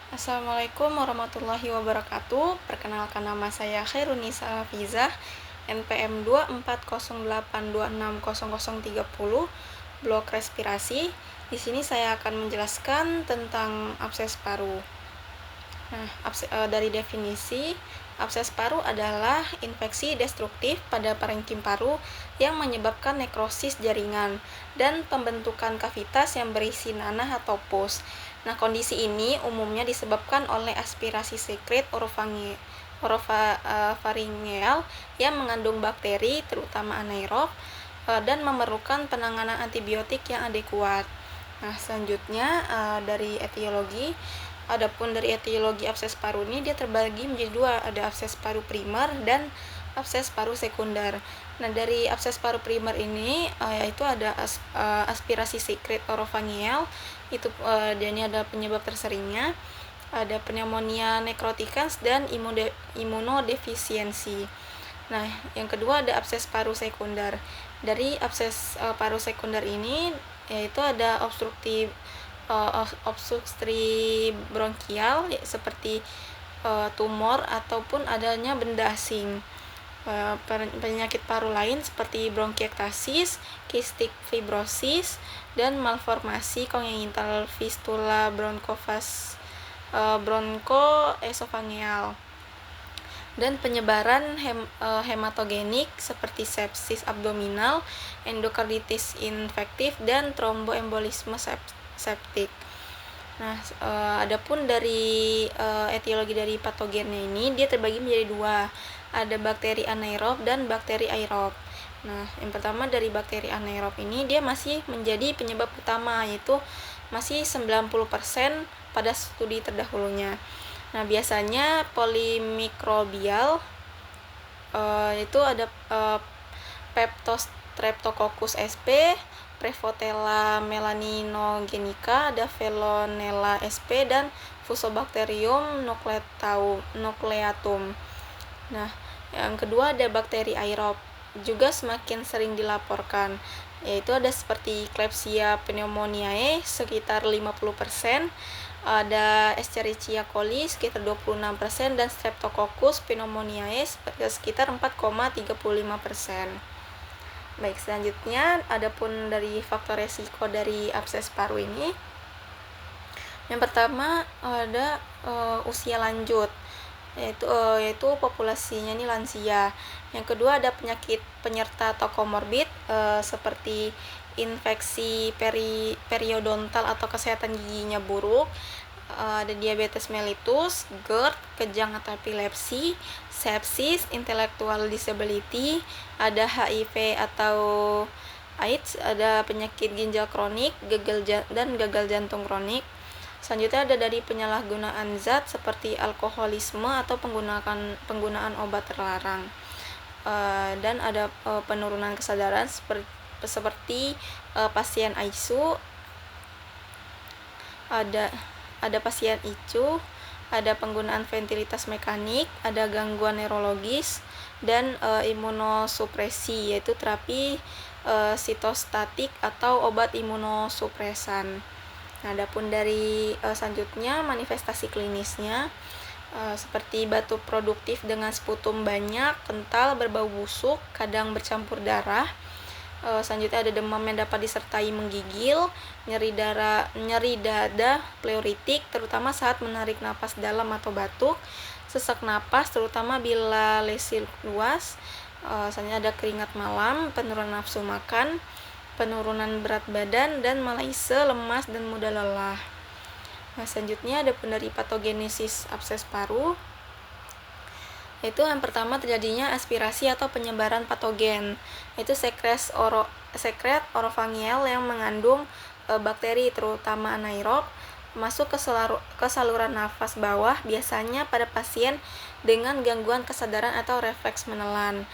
Assalamualaikum warahmatullahi wabarakatuh. Perkenalkan, nama saya Khairunisa Hafizah, NPM 24082626030, blok respirasi. Di sini saya akan menjelaskan tentang abses paru. Dari definisi, abses paru adalah infeksi destruktif pada parenkim paru yang menyebabkan nekrosis jaringan dan pembentukan kavitas yang berisi nanah atau pus. Kondisi ini umumnya disebabkan oleh aspirasi sekret orofaringeal yang mengandung bakteri, terutama anaerob, dan memerlukan penanganan antibiotik yang adekuat. Selanjutnya dari etiologi. Adapun dari etiologi abses paru ini dia terbagi menjadi dua, ada abses paru primer dan abses paru sekunder. Dari abses paru primer ini yaitu ada aspirasi sekret orofaringeal, itu dan ini ada penyebab terseringnya, ada pneumonia necroticans dan imunodefisiensi. Yang kedua ada abses paru sekunder. Dari abses paru sekunder ini yaitu ada obstruksi bronkial seperti tumor ataupun adanya benda asing. Penyakit paru lain seperti bronkiektasis, kistik fibrosis, dan malformasi kongenital fistula bronkoesofageal. Dan penyebaran hematogenik seperti sepsis abdominal, endokarditis infektif, dan tromboembolisme septik. Adapun dari etiologi dari patogennya ini dia terbagi menjadi dua, ada bakteri anaerob dan bakteri aerob. Yang pertama dari bakteri anaerob ini dia masih menjadi penyebab utama, yaitu masih 90% pada studi terdahulunya. Biasanya polimikrobial, itu ada Streptococcus sp, Prevotella melaninogenica, ada Veillonella sp, dan Fusobacterium nucleatum. Yang kedua ada bakteri aerob, juga semakin sering dilaporkan, yaitu ada seperti Klebsiella pneumoniae sekitar 50%, ada Escherichia coli sekitar 26%, dan Streptococcus pneumoniae sekitar 4,35%. Baik, selanjutnya adapun dari faktor resiko dari abses paru ini. Yang pertama ada usia lanjut, yaitu populasinya ini lansia. Yang kedua ada penyakit penyerta atau komorbid seperti infeksi periodontal atau kesehatan giginya buruk, ada diabetes mellitus, GERD, kejang atau epilepsi, sepsis, intellectual disability, ada HIV atau AIDS, ada penyakit ginjal kronik, gagal jantung kronik. Selanjutnya ada dari penyalahgunaan zat seperti alkoholisme atau penggunaan obat terlarang, dan ada penurunan kesadaran seperti pasien ICU, ada pasien ICU, ada penggunaan ventilitas mekanik, ada gangguan neurologis, dan imunosupresi, yaitu terapi sitostatik atau obat imunosupresan. Adapun dari selanjutnya manifestasi klinisnya, seperti batuk produktif dengan sputum banyak, kental, berbau busuk, kadang bercampur darah. Selanjutnya ada demam yang dapat disertai menggigil, nyeri dada pleuritik terutama saat menarik napas dalam atau batuk, sesak napas terutama bila lesi luas. Selanjutnya ada keringat malam, penurunan nafsu makan, penurunan berat badan, dan malaise, lemas, dan mudah lelah. Selanjutnya ada dari patogenesis abses paru, yaitu yang pertama terjadinya aspirasi atau penyebaran patogen, yaitu sekret orofaringeal yang mengandung bakteri terutama anaerob masuk ke saluran nafas bawah, biasanya pada pasien dengan gangguan kesadaran atau refleks menelan.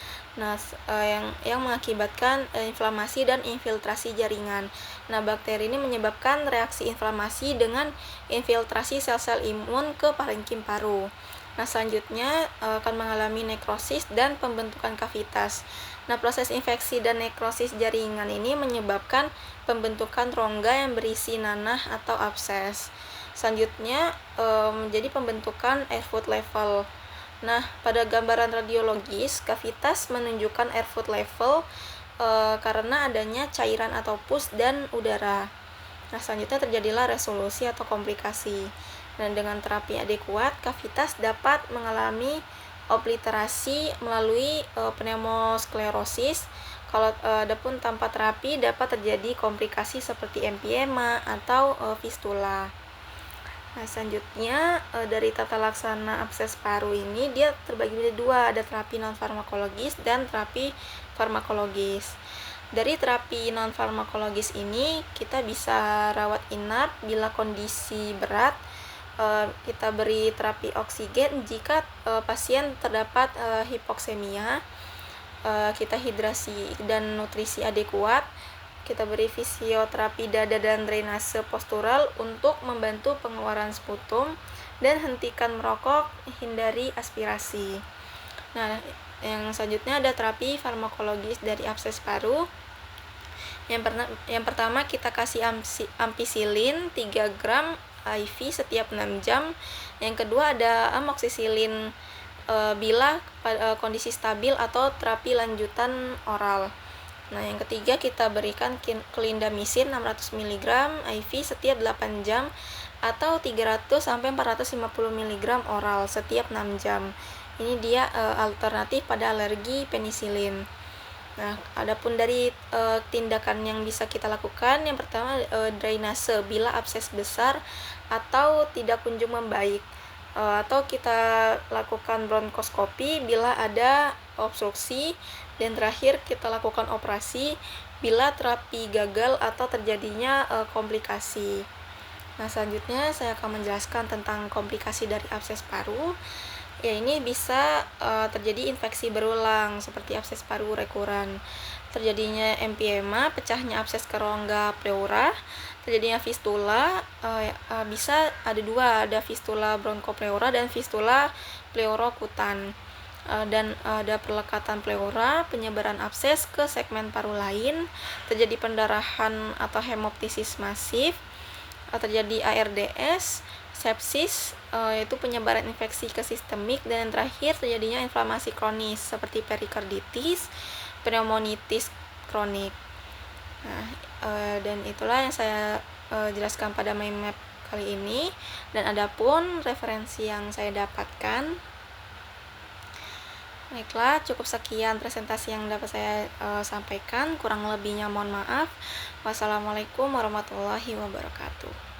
Yang mengakibatkan inflamasi dan infiltrasi jaringan. Bakteri ini menyebabkan reaksi inflamasi dengan infiltrasi sel-sel imun ke parenkim paru. Selanjutnya akan mengalami nekrosis dan pembentukan kavitas. Proses infeksi dan nekrosis jaringan ini menyebabkan pembentukan rongga yang berisi nanah atau abses. Selanjutnya menjadi pembentukan airfoot level. Nah, pada gambaran radiologis, kavitas menunjukkan airfoot level karena adanya cairan atau pus dan udara. Nah, selanjutnya terjadilah resolusi atau komplikasi. Dan dengan terapi adekuat, kavitas dapat mengalami obliterasi melalui pneumosklerosis. Kalau adapun tanpa terapi dapat terjadi komplikasi seperti empiema atau fistula. Nah, selanjutnya dari tata laksana abses paru ini dia terbagi menjadi dua, ada terapi non farmakologis dan terapi farmakologis. Dari terapi non farmakologis ini kita bisa rawat inap bila kondisi berat, kita beri terapi oksigen jika pasien terdapat hipoksemia, kita hidrasi dan nutrisi adekuat, kita beri fisioterapi dada dan drainase postural untuk membantu pengeluaran sputum, dan hentikan merokok, hindari aspirasi. Nah, yang selanjutnya ada terapi farmakologis dari abses paru. Yang pertama kita kasih ampicillin 3 gram IV setiap 6 jam. Yang kedua ada amoxicillin bila kondisi stabil atau terapi lanjutan oral. Nah, yang ketiga kita berikan clindamycin 600 mg IV setiap 8 jam atau 300 sampai 450 mg oral setiap 6 jam. Ini dia alternatif pada alergi penisilin. Nah, adapun dari tindakan yang bisa kita lakukan, yang pertama drainase bila abses besar atau tidak kunjung membaik. Atau kita lakukan bronkoskopi bila ada obstruksi, dan terakhir kita lakukan operasi bila terapi gagal atau terjadinya komplikasi. Nah, selanjutnya saya akan menjelaskan tentang komplikasi dari abses paru. Ya, ini bisa terjadi infeksi berulang seperti abses paru rekuran, terjadinya empiema, pecahnya abses ke rongga pleura, terjadinya fistula, bisa ada dua, ada fistula bronkopleura dan fistula pleurokutan. Dan ada perlekatan pleura, penyebaran abses ke segmen paru lain, terjadi pendarahan atau hemoptisis masif, terjadi ARDS, sepsis, yaitu penyebaran infeksi ke sistemik, dan yang terakhir terjadinya inflamasi kronis seperti perikarditis, pneumonitis kronik. Nah, dan itulah yang saya jelaskan pada mind map kali ini, dan adapun referensi yang saya dapatkan. Baiklah, cukup sekian presentasi yang dapat saya sampaikan. Kurang lebihnya mohon maaf. Wassalamualaikum warahmatullahi wabarakatuh.